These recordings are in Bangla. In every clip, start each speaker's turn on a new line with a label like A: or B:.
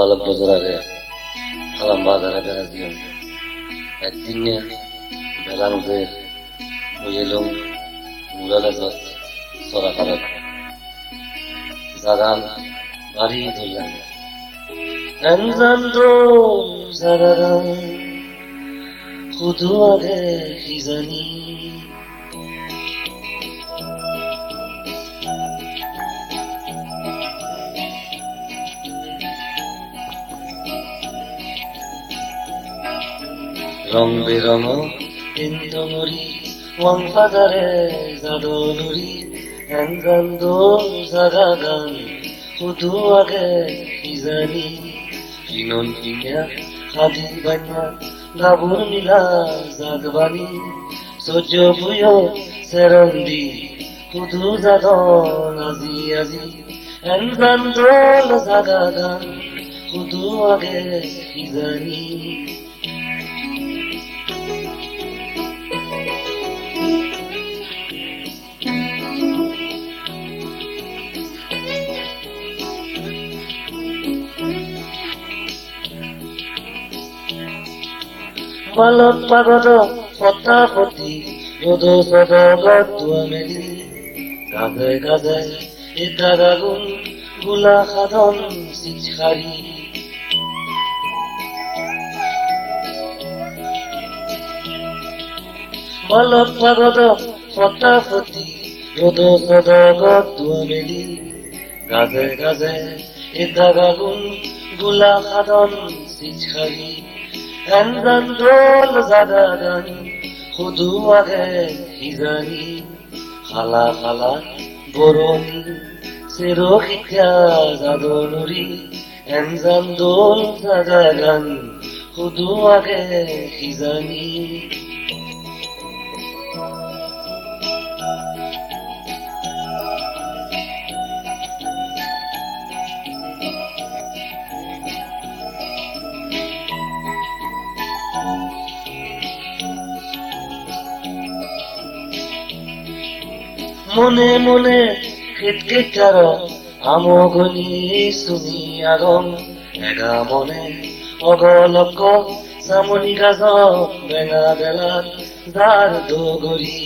A: বালক বছর আগে সালাম বাজারে বেড়া দিও একদিন বেলার উঠে বুঝেলুম মুরালে চড়া খারাপ জাগান বাড়ি ধরলাম রমজান রোজ জাগান শুধু আগে কি জানি রং বেরঙ তিনটমরি ওয়াং ফাদারে জাদনুরি এনগান দোল জাগা গান শুধু আগে কি জানি কিনন কিনিয়া খাদি বান্যা গাবুর মিলা জাগবানি সহ্য বুয় সেরন্দি শুধু জাগন আজি আজি এনগান দোল জাগা গান শুধু আগে কি জানি বালক পাগল পতাপতি রোদ সদগত মেলি গাজে গাজে এটা গাগুন গোলা সাধন চিছাৰি বালক পাগল পতাপতি রোদ সদগত মেলি গাজে গাজে এটা গাগুন গোলা সাধন চিছাৰি এনগান দোল জাগা গান শুধু আগে কি জানি খালা খালা বরণি চেরো শিক্ষা জাদনুরি এনগান দোল জাগা গান শুধু আগে কি জানি মনে মনে কেটকেটার আমগনি শুনি আগম এগা মনে অগলক সামনি গাজ বেঙা বেলাত যার দগরি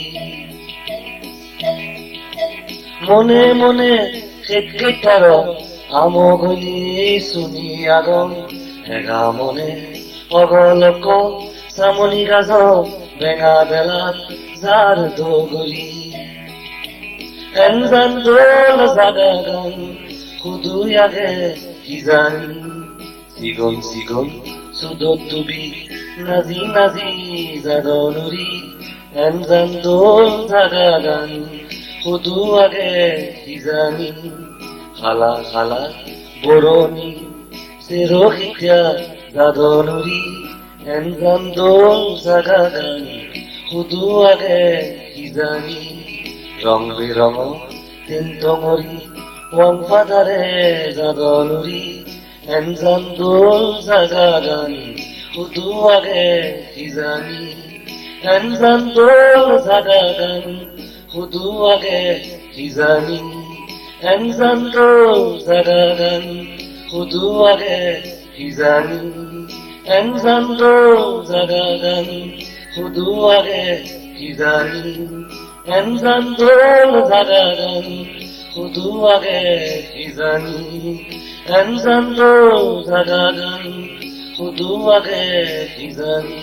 A: মনে মনে কেটকেটার আমগনি শুনি আগম এগা মনে অগলক সামনি গাজ বেঙা বেলাত যার দগরি এনগান দোল জাগা গান শুধু আগে কি জানি সিগম সিগম সুদত তুবি নাজি নাজি জাদনুরি এনগান দোল জাগা গান শুধু আগে কি জানি খালা খালা বরণি চেরো শিক্ষা জাদনুরি এনগান দোল জাগা গান শুধু আগে কি জানি রং বেরঙ তিনটমরি ওয়াং ফাদারে জাদনুরি এনগান দোল জাগা গান শুধু আগে কি জানি এনগান দোল জাগা গান শুধু আগে কি জানি এনগান দোল জাগা গান শুধু আগে কি জানি এনগান দোল জাগা গান শুধু আগে কি জানি এনগান দোল জাগা গান শুধু আগে কি জানি এনগান দোল জাগা গান শুধু আগে কি জানি